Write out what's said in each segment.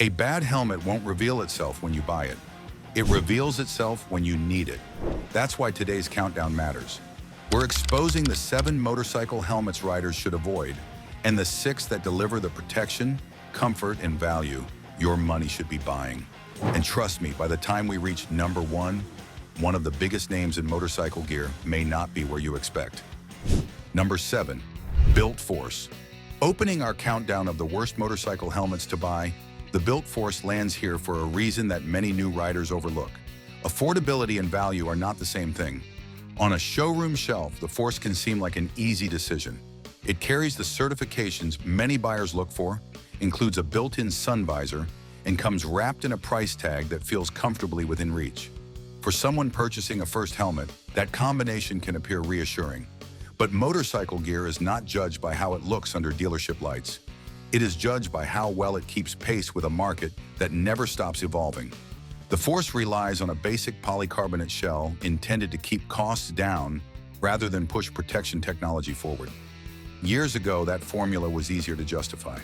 A bad helmet won't reveal itself when you buy it. It reveals itself when you need it. That's why today's countdown matters. We're exposing the 7 motorcycle helmets riders should avoid, and the 6 that deliver the protection, comfort, and value your money should be buying. And trust me, by the time we reach number 1, one of the biggest names in motorcycle gear may not be where you expect. Number 7, Built Force. Opening our countdown of the worst motorcycle helmets to buy, the Built Force lands here for a reason that many new riders overlook. Affordability and value are not the same thing. On a showroom shelf, the Force can seem like an easy decision. It carries the certifications many buyers look for, includes a built-in sun visor, and comes wrapped in a price tag that feels comfortably within reach. For someone purchasing a first helmet, that combination can appear reassuring. But motorcycle gear is not judged by how it looks under dealership lights. It is judged by how well it keeps pace with a market that never stops evolving. The Force relies on a basic polycarbonate shell intended to keep costs down rather than push protection technology forward. Years ago, that formula was easier to justify.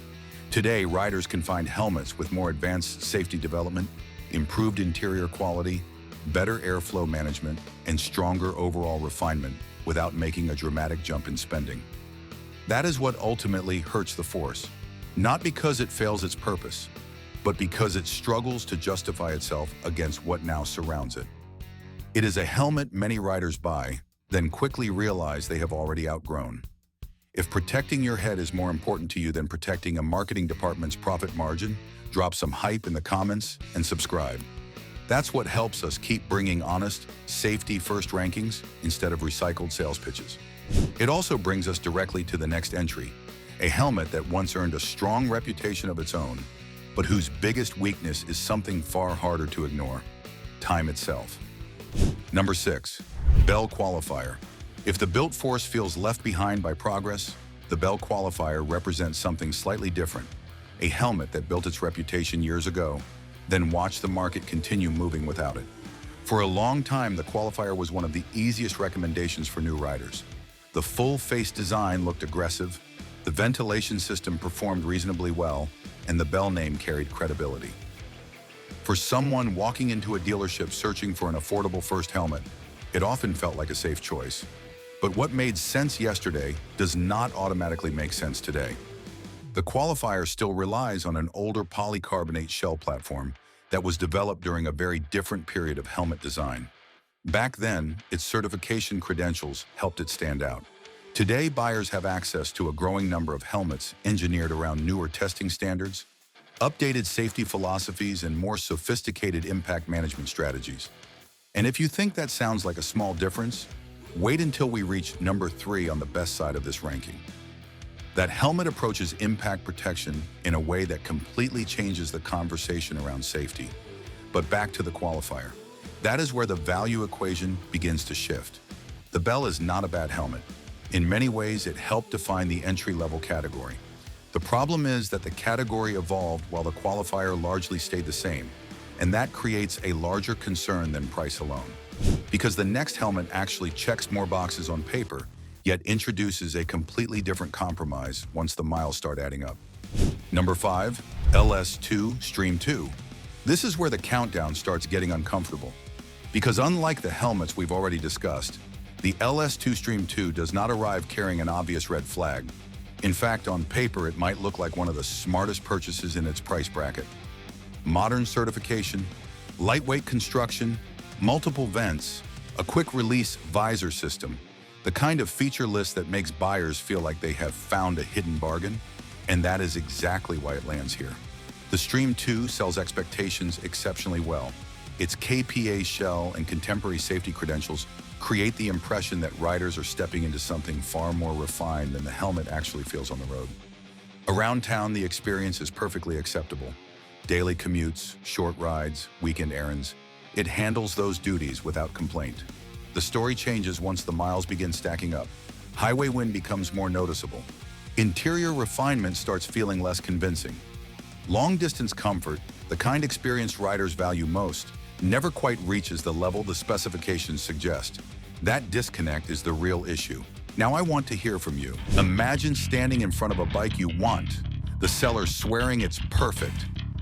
Today, riders can find helmets with more advanced safety development, improved interior quality, better airflow management, and stronger overall refinement without making a dramatic jump in spending. That is what ultimately hurts the Force, not because it fails its purpose, but because it struggles to justify itself against what now surrounds it. It is a helmet many riders buy, then quickly realize they have already outgrown. If protecting your head is more important to you than protecting a marketing department's profit margin, drop some hype in the comments and subscribe. That's what helps us keep bringing honest, safety-first rankings instead of recycled sales pitches. It also brings us directly to the next entry, a helmet that once earned a strong reputation of its own, but whose biggest weakness is something far harder to ignore: time itself. Number 6, Bell Qualifier. If the Built Force feels left behind by progress, the Bell Qualifier represents something slightly different, a helmet that built its reputation years ago, then watch the market continue moving without it. For a long time, the Qualifier was one of the easiest recommendations for new riders. The full-face design looked aggressive, the ventilation system performed reasonably well, and the Bell name carried credibility. For someone walking into a dealership searching for an affordable first helmet, it often felt like a safe choice. But what made sense yesterday does not automatically make sense today. The Qualifier still relies on an older polycarbonate shell platform that was developed during a very different period of helmet design. Back then, its certification credentials helped it stand out. Today, buyers have access to a growing number of helmets engineered around newer testing standards, updated safety philosophies, and more sophisticated impact management strategies. And if you think that sounds like a small difference, wait until we reach number 3 on the best side of this ranking. That helmet approaches impact protection in a way that completely changes the conversation around safety. But back to the Qualifier. That is where the value equation begins to shift. The Bell is not a bad helmet. In many ways, it helped define the entry-level category. The problem is that the category evolved while the Qualifier largely stayed the same, and that creates a larger concern than price alone. Because the next helmet actually checks more boxes on paper, yet introduces a completely different compromise once the miles start adding up. Number 5, LS2 Stream 2. This is where the countdown starts getting uncomfortable. Because unlike the helmets we've already discussed, the LS2 Stream 2 does not arrive carrying an obvious red flag. In fact, on paper, it might look like one of the smartest purchases in its price bracket. Modern certification, lightweight construction, multiple vents, a quick-release visor system, the kind of feature list that makes buyers feel like they have found a hidden bargain, and that is exactly why it lands here. The Stream 2 sells expectations exceptionally well. Its KPA shell and contemporary safety credentials create the impression that riders are stepping into something far more refined than the helmet actually feels on the road. Around town, the experience is perfectly acceptable. Daily commutes, short rides, weekend errands. It handles those duties without complaint. The story changes once the miles begin stacking up. Highway wind becomes more noticeable. Interior refinement starts feeling less convincing. Long-distance comfort, the kind experienced riders value most, never quite reaches the level the specifications suggest. That disconnect is the real issue. Now I want to hear from you. Imagine standing in front of a bike you want, the seller swearing it's perfect,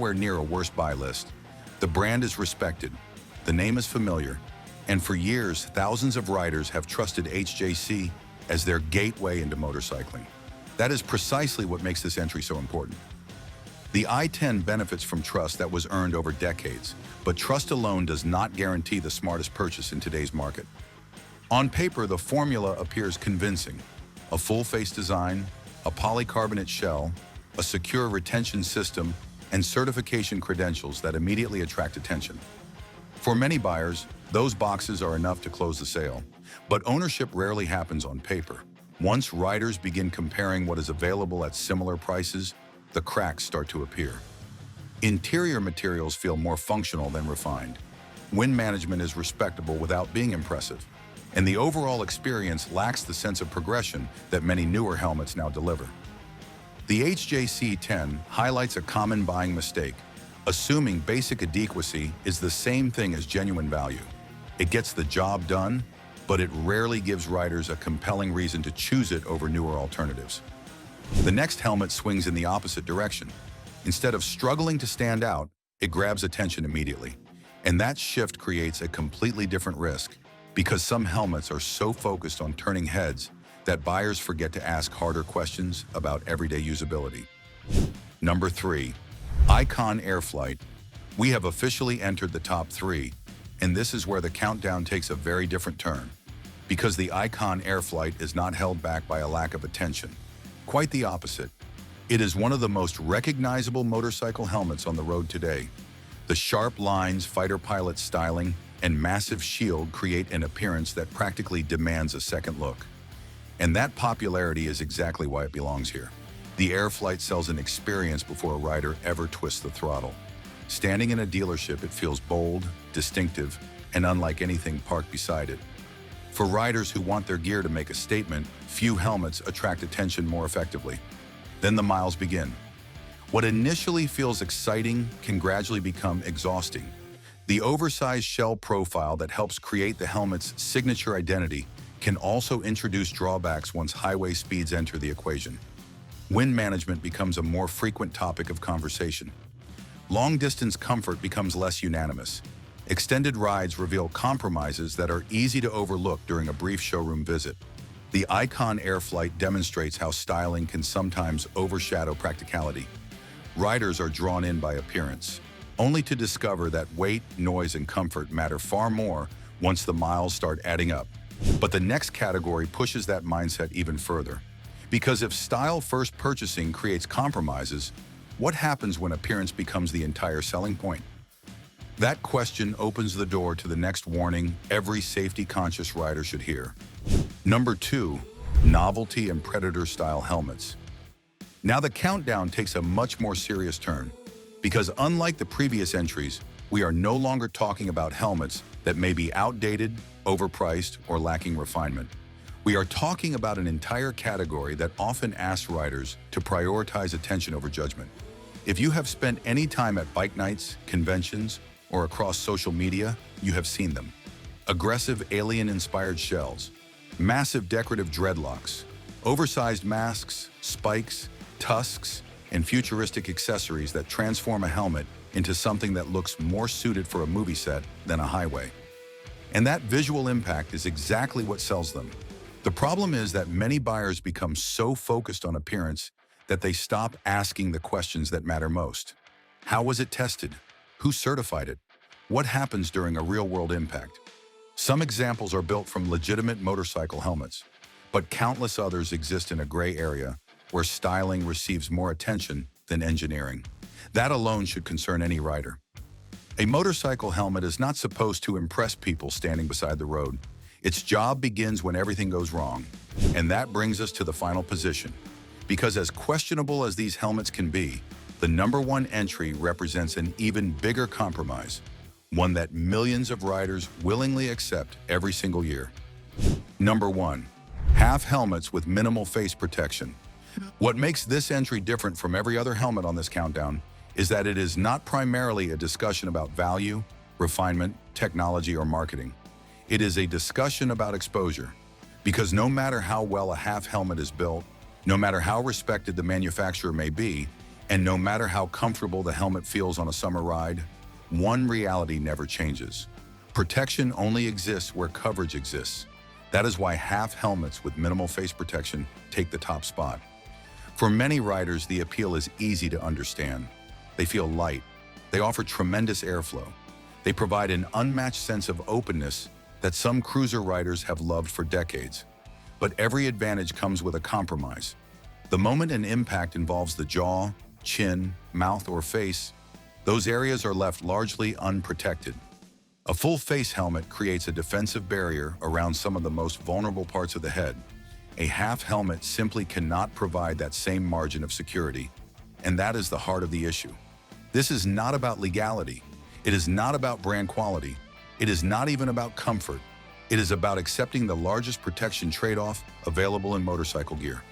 nowhere near a worst buy list. The brand is respected, the name is familiar, and for years, thousands of riders have trusted HJC as their gateway into motorcycling. That is precisely what makes this entry so important. The i10 benefits from trust that was earned over decades, but trust alone does not guarantee the smartest purchase in today's market. On paper, the formula appears convincing. A full-face design, a polycarbonate shell, a secure retention system, and certification credentials that immediately attract attention. For many buyers, those boxes are enough to close the sale, but ownership rarely happens on paper. Once riders begin comparing what is available at similar prices, the cracks start to appear. Interior materials feel more functional than refined. Wind management is respectable without being impressive, and the overall experience lacks the sense of progression that many newer helmets now deliver. The HJC10 highlights a common buying mistake, assuming basic adequacy is the same thing as genuine value. It gets the job done, but it rarely gives riders a compelling reason to choose it over newer alternatives. The next helmet swings in the opposite direction. Instead of struggling to stand out, it grabs attention immediately. And that shift creates a completely different risk, because some helmets are so focused on turning heads that buyers forget to ask harder questions about everyday usability. Number 3. Icon Airflight. We have officially entered the top 3, and this is where the countdown takes a very different turn, because the Icon Airflight is not held back by a lack of attention. Quite the opposite. It is one of the most recognizable motorcycle helmets on the road today. The sharp lines, fighter pilot styling, and massive shield create an appearance that practically demands a second look. And that popularity is exactly why it belongs here. The Airflight sells an experience before a rider ever twists the throttle. Standing in a dealership, it feels bold, distinctive, and unlike anything parked beside it. For riders who want their gear to make a statement, few helmets attract attention more effectively. Then the miles begin. What initially feels exciting can gradually become exhausting. The oversized shell profile that helps create the helmet's signature identity can also introduce drawbacks once highway speeds enter the equation. Wind management becomes a more frequent topic of conversation. Long-distance comfort becomes less unanimous. Extended rides reveal compromises that are easy to overlook during a brief showroom visit. The Icon Airflight demonstrates how styling can sometimes overshadow practicality. Riders are drawn in by appearance, only to discover that weight, noise, and comfort matter far more once the miles start adding up. But the next category pushes that mindset even further. Because if style-first purchasing creates compromises, what happens when appearance becomes the entire selling point? That question opens the door to the next warning every safety-conscious rider should hear. Number 2, novelty and predator-style helmets. Now the countdown takes a much more serious turn, because unlike the previous entries, we are no longer talking about helmets that may be outdated, overpriced, or lacking refinement. We are talking about an entire category that often asks riders to prioritize attention over judgment. If you have spent any time at bike nights, conventions, or across social media, you have seen them. Aggressive alien-inspired shells, massive decorative dreadlocks, oversized masks, spikes, tusks, and futuristic accessories that transform a helmet into something that looks more suited for a movie set than a highway. And that visual impact is exactly what sells them. The problem is that many buyers become so focused on appearance that they stop asking the questions that matter most. How was it tested? Who certified it? What happens during a real-world impact? Some examples are built from legitimate motorcycle helmets, but countless others exist in a gray area where styling receives more attention than engineering. That alone should concern any rider. A motorcycle helmet is not supposed to impress people standing beside the road. Its job begins when everything goes wrong. And that brings us to the final position. Because as questionable as these helmets can be, the #1 entry represents an even bigger compromise, one that millions of riders willingly accept every single year. Number 1. Half helmets with minimal face protection. What makes this entry different from every other helmet on this countdown is that it is not primarily a discussion about value, refinement, technology, or marketing. It is a discussion about exposure. Because no matter how well a half helmet is built, no matter how respected the manufacturer may be, and no matter how comfortable the helmet feels on a summer ride, one reality never changes. Protection only exists where coverage exists. That is why half helmets with minimal face protection take the top spot. For many riders, the appeal is easy to understand. They feel light. They offer tremendous airflow. They provide an unmatched sense of openness that some cruiser riders have loved for decades. But every advantage comes with a compromise. The moment an impact involves the jaw, chin, mouth, or face, those areas are left largely unprotected. A full face helmet creates a defensive barrier around some of the most vulnerable parts of the head. A half helmet simply cannot provide that same margin of security. And that is the heart of the issue. This is not about legality. It is not about brand quality. It is not even about comfort. It is about accepting the largest protection trade-off available in motorcycle gear.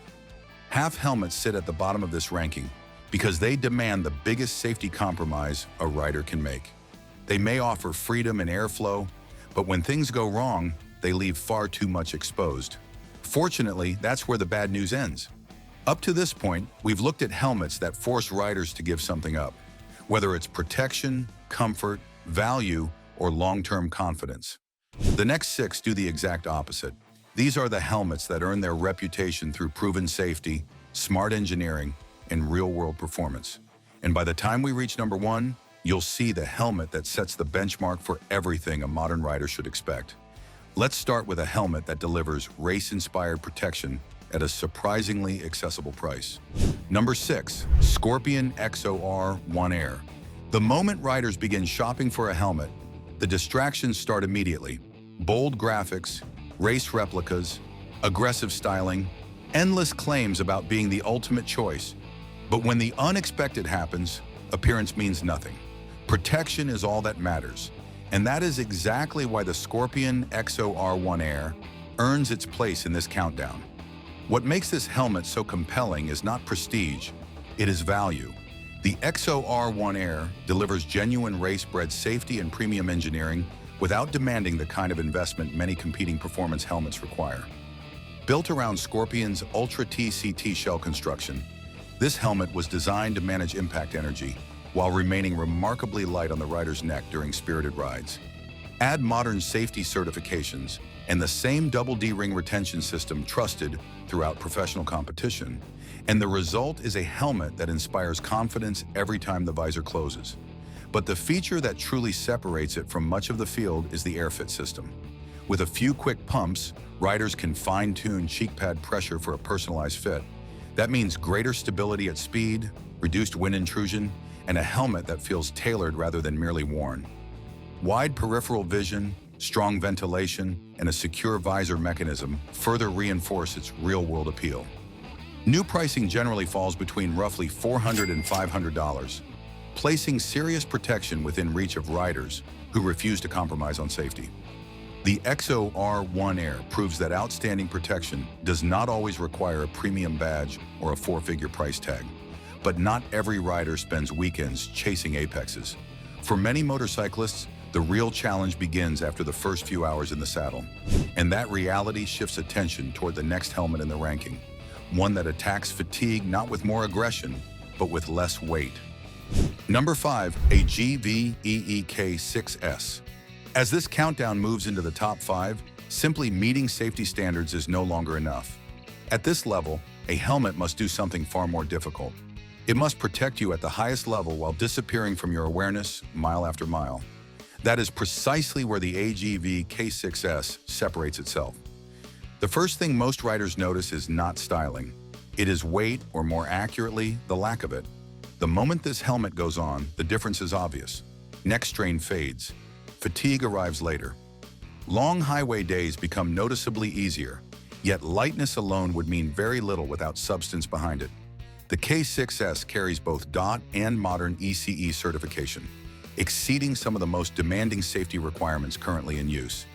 Half helmets sit at the bottom of this ranking because they demand the biggest safety compromise a rider can make. They may offer freedom and airflow, but when things go wrong, they leave far too much exposed. Fortunately, that's where the bad news ends. Up to this point, we've looked at helmets that force riders to give something up, whether it's protection, comfort, value, or long-term confidence. The next 6 do the exact opposite. These are the helmets that earn their reputation through proven safety, smart engineering, and real-world performance. And by the time we reach number 1, you'll see the helmet that sets the benchmark for everything a modern rider should expect. Let's start with a helmet that delivers race-inspired protection at a surprisingly accessible price. Number 6, Scorpion XOR1 Air. The moment riders begin shopping for a helmet, the distractions start immediately. Bold graphics, race replicas, aggressive styling, endless claims about being the ultimate choice. But when the unexpected happens, appearance means nothing. Protection is all that matters. And that is exactly why the Scorpion XOR1 Air earns its place in this countdown. What makes this helmet so compelling is not prestige, it is value. The XOR1 Air delivers genuine race-bred safety and premium engineering without demanding the kind of investment many competing performance helmets require. Built around Scorpion's Ultra TCT shell construction, this helmet was designed to manage impact energy while remaining remarkably light on the rider's neck during spirited rides. Add modern safety certifications and the same double D ring retention system trusted throughout professional competition, and the result is a helmet that inspires confidence every time the visor closes. But the feature that truly separates it from much of the field is the AirFit system. With a few quick pumps, riders can fine-tune cheek pad pressure for a personalized fit. That means greater stability at speed, reduced wind intrusion, and a helmet that feels tailored rather than merely worn. Wide peripheral vision, strong ventilation, and a secure visor mechanism further reinforce its real-world appeal. New pricing generally falls between roughly $400 and $500, placing serious protection within reach of riders who refuse to compromise on safety. The XOR1 Air proves that outstanding protection does not always require a premium badge or a 4-figure price tag. But not every rider spends weekends chasing apexes. For many motorcyclists, the real challenge begins after the first few hours in the saddle. And that reality shifts attention toward the next helmet in the ranking, one that attacks fatigue not with more aggression, but with less weight. Number 5, a 𝐔𝐵𝒐𝐿6S. As this countdown moves into the top 5, simply meeting safety standards is no longer enough. At this level, a helmet must do something far more difficult. It must protect you at the highest level while disappearing from your awareness mile after mile. That is precisely where the 𝐔𝐵𝒐𝐿6S separates itself. The first thing most riders notice is not styling. It is weight, or more accurately, the lack of it. The moment this helmet goes on, the difference is obvious. Neck strain fades. Fatigue arrives later. Long highway days become noticeably easier, yet lightness alone would mean very little without substance behind it. The K6S carries both DOT and modern ECE certification, exceeding some of the most demanding safety requirements currently in use.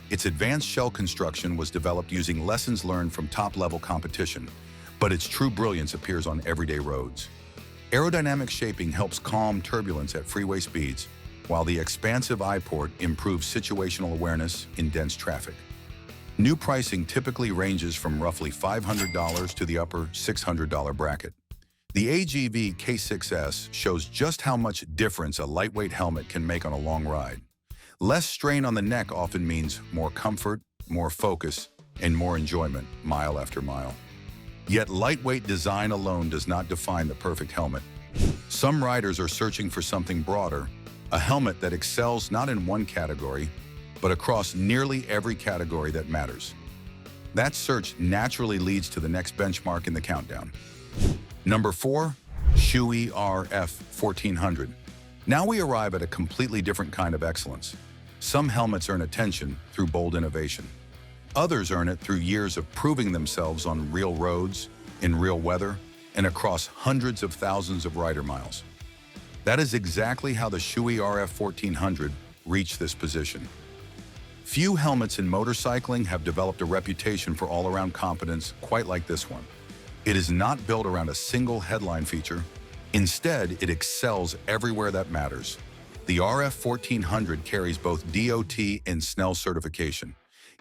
Its advanced shell construction was developed using lessons learned from top-level competition, but its true brilliance appears on everyday roads. Aerodynamic shaping helps calm turbulence at freeway speeds, while the expansive eye-port improves situational awareness in dense traffic. New pricing typically ranges from roughly $500 to the upper $600 bracket. The AGV K6S shows just how much difference a lightweight helmet can make on a long ride. Less strain on the neck often means more comfort, more focus, and more enjoyment mile after mile. Yet lightweight design alone does not define the perfect helmet. Some riders are searching for something broader, a helmet that excels not in one category, but across nearly every category that matters. That search naturally leads to the next benchmark in the countdown. Number 4, 𝗪𝗟 RF-1400. Now we arrive at a completely different kind of excellence. Some helmets earn attention through bold innovation. Others earn it through years of proving themselves on real roads, in real weather, and across hundreds of thousands of rider miles. That is exactly how the 𝗪𝗟 RF-1400 reached this position. Few helmets in motorcycling have developed a reputation for all-around competence quite like this one. It is not built around a single headline feature. Instead, it excels everywhere that matters. The RF-1400 carries both DOT and SNELL certification,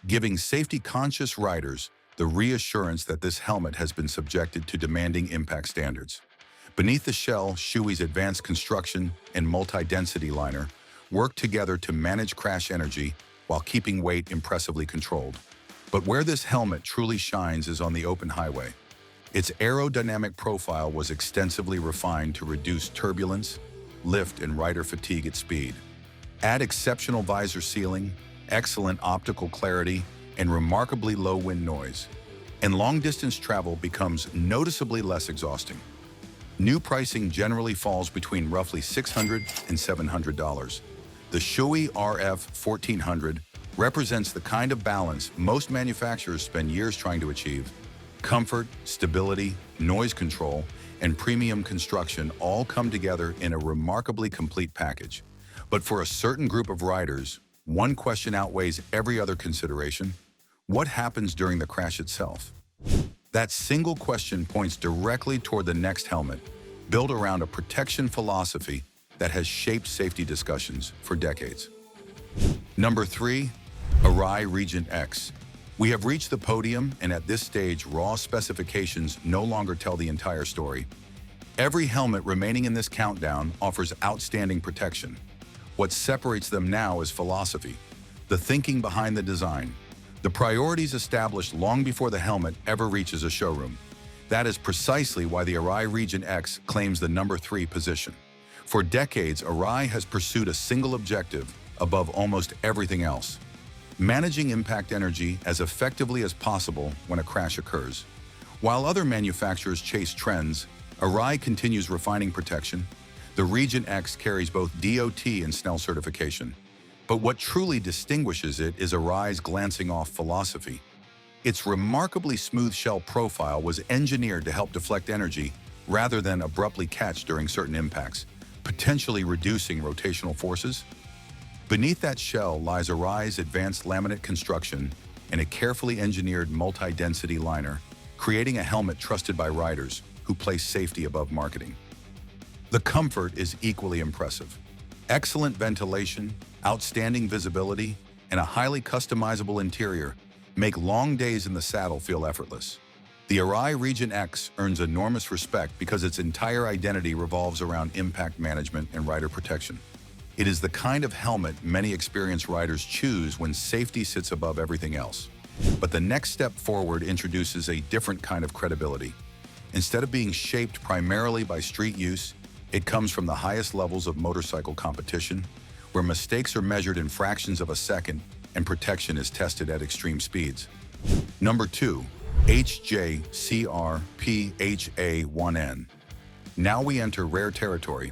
giving safety-conscious riders the reassurance that this helmet has been subjected to demanding impact standards. Beneath the shell, 𝗪𝗟's advanced construction and multi-density liner work together to manage crash energy while keeping weight impressively controlled. But where this helmet truly shines is on the open highway. Its aerodynamic profile was extensively refined to reduce turbulence, lift, and rider fatigue at speed. Add exceptional visor sealing, excellent optical clarity, and remarkably low wind noise, and long-distance travel becomes noticeably less exhausting. New pricing generally falls between roughly $600 and $700. The 𝗪𝗟 RF-1400 represents the kind of balance most manufacturers spend years trying to achieve. Comfort, stability, noise control, and premium construction all come together in a remarkably complete package. But for a certain group of riders, one question outweighs every other consideration: what happens during the crash itself? That single question points directly toward the next helmet, built around a protection philosophy that has shaped safety discussions for decades. Number 3, Arai Regent-X. We have reached the podium, and at this stage, raw specifications no longer tell the entire story. Every helmet remaining in this countdown offers outstanding protection. What separates them now is philosophy, the thinking behind the design, the priorities established long before the helmet ever reaches a showroom. That is precisely why the Arai Regent-X claims the number 3 position. For decades, Arai has pursued a single objective above almost everything else: managing impact energy as effectively as possible when a crash occurs. While other manufacturers chase trends, Arai continues refining protection. The Regent-X carries both DOT and SNELL certification. But what truly distinguishes it is Arai's glancing-off philosophy. Its remarkably smooth shell profile was engineered to help deflect energy rather than abruptly catch during certain impacts, potentially reducing rotational forces. Beneath that shell lies Arai's advanced laminate construction and a carefully engineered multi-density liner, creating a helmet trusted by riders who place safety above marketing. The comfort is equally impressive. Excellent ventilation, outstanding visibility, and a highly customizable interior make long days in the saddle feel effortless. The Arai Regent-X earns enormous respect because its entire identity revolves around impact management and rider protection. It is the kind of helmet many experienced riders choose when safety sits above everything else. But the next step forward introduces a different kind of credibility. Instead of being shaped primarily by street use, it comes from the highest levels of motorcycle competition, where mistakes are measured in fractions of a second and protection is tested at extreme speeds. Number 2, 𝐻𝐿𝐶𝐹𝐻𝐴1N. Now we enter rare territory.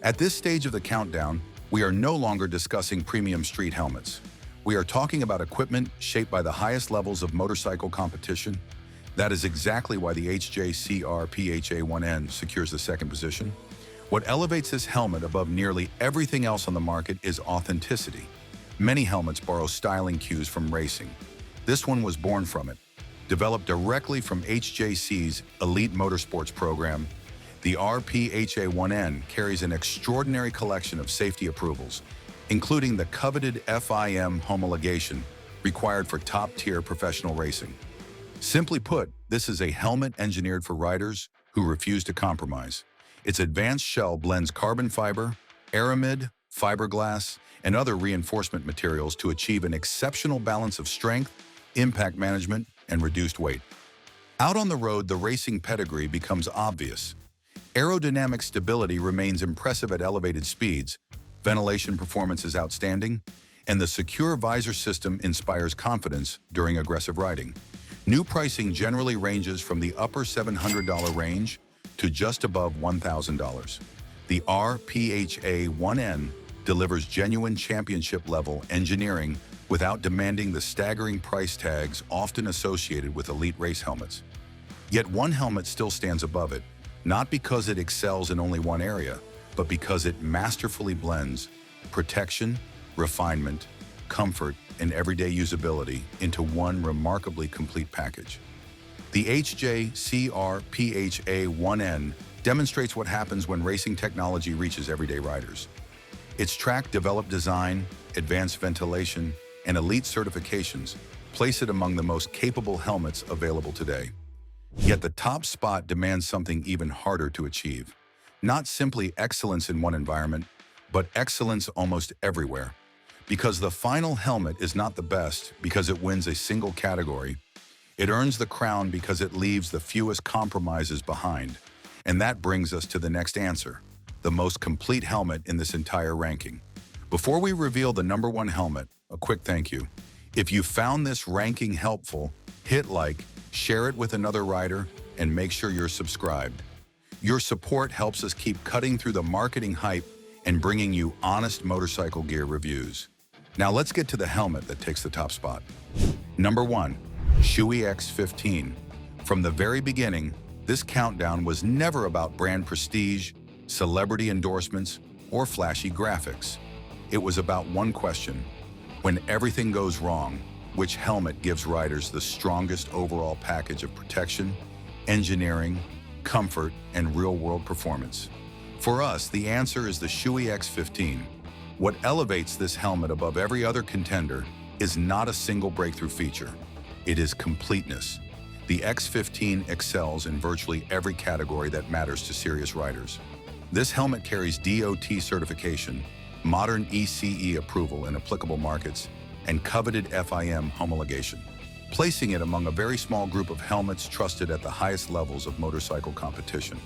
At this stage of the countdown, we are no longer discussing premium street helmets. We are talking about equipment shaped by the highest levels of motorcycle competition. That is exactly why the 𝗕𝗨𝗬𝗜𝗂𝗏 secures the second position. What elevates this helmet above nearly everything else on the market is authenticity. Many helmets borrow styling cues from racing. This one was born from it. Developed directly from HJC's elite motorsports program, the 𝗕𝗨𝗬𝗏 carries an extraordinary collection of safety approvals, including the coveted FIM homologation required for top-tier professional racing. Simply put, this is a helmet engineered for riders who refuse to compromise. Its advanced shell blends carbon fiber, aramid, fiberglass, and other reinforcement materials to achieve an exceptional balance of strength, impact management, and reduced weight. Out on the road, the racing pedigree becomes obvious. Aerodynamic stability remains impressive at elevated speeds, ventilation performance is outstanding, and the secure visor system inspires confidence during aggressive riding. New pricing generally ranges from the upper $700 range to just above $1,000. The 𝗕𝗨𝗬𝗏 delivers genuine championship-level engineering without demanding the staggering price tags often associated with elite race helmets. Yet one helmet still stands above it, not because it excels in only one area, but because it masterfully blends protection, refinement, comfort, and everyday usability into one remarkably complete package. The 𝗕𝗨𝗬𝗏 demonstrates what happens when racing technology reaches everyday riders. Its track-developed design, advanced ventilation, and elite certifications place it among the most capable helmets available today. Yet the top spot demands something even harder to achieve. Not simply excellence in one environment, but excellence almost everywhere. Because the final helmet is not the best because it wins a single category. It earns the crown because it leaves the fewest compromises behind. And that brings us to the next answer, the most complete helmet in this entire ranking. Before we reveal the number one helmet, a quick thank you. If you found this ranking helpful, hit like, share it with another rider, and make sure you're subscribed. Your support helps us keep cutting through the marketing hype and bringing you honest motorcycle gear reviews. Now let's get to the helmet that takes the top spot. Number 1. 𝗕𝗨𝗏 X15. From the very beginning, this countdown was never about brand prestige, celebrity endorsements, or flashy graphics. It was about one question. When everything goes wrong, which helmet gives riders the strongest overall package of protection, engineering, comfort, and real-world performance? For us, the answer is the 𝗕𝗨𝗏 X15. What elevates this helmet above every other contender is not a single breakthrough feature. It is completeness. The X15 excels in virtually every category that matters to serious riders. This helmet carries DOT certification, modern ECE approval in applicable markets, and coveted FIM homologation, placing it among a very small group of helmets trusted at the highest levels of motorcycle competition.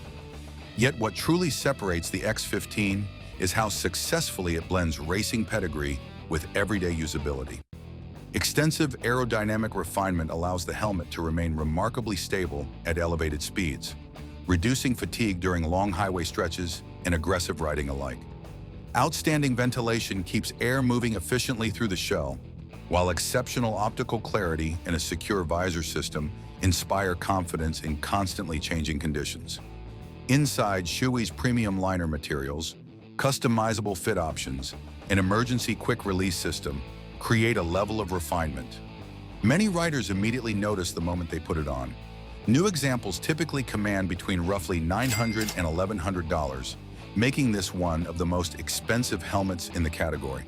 Yet what truly separates the X15 is how successfully it blends racing pedigree with everyday usability. Extensive aerodynamic refinement allows the helmet to remain remarkably stable at elevated speeds, reducing fatigue during long highway stretches and aggressive riding alike. Outstanding ventilation keeps air moving efficiently through the shell, while exceptional optical clarity and a secure visor system inspire confidence in constantly changing conditions. Inside, 𝗕𝗨𝗏's premium liner materials, customizable fit options, and emergency quick-release system create a level of refinement. Many riders immediately notice the moment they put it on. New examples typically command between roughly $900 and $1,100, making this one of the most expensive helmets in the category.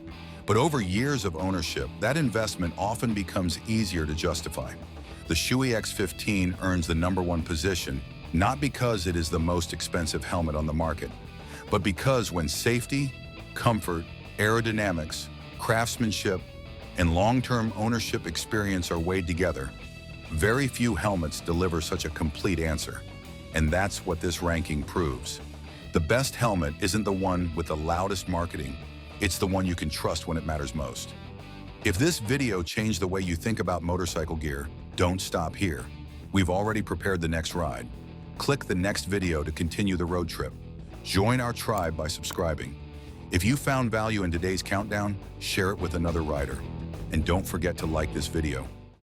But over years of ownership, that investment often becomes easier to justify. The 𝗕𝗨𝗏 X15 earns the number one position, not because it is the most expensive helmet on the market, but because when safety, comfort, aerodynamics, craftsmanship, and long-term ownership experience are weighed together, very few helmets deliver such a complete answer. And that's what this ranking proves. The best helmet isn't the one with the loudest marketing, it's the one you can trust when it matters most. If this video changed the way you think about motorcycle gear, don't stop here. We've already prepared the next ride. click the next video to continue the road trip. Join our tribe by subscribing. If you found value in today's countdown, share it with another rider. And don't forget to like this video.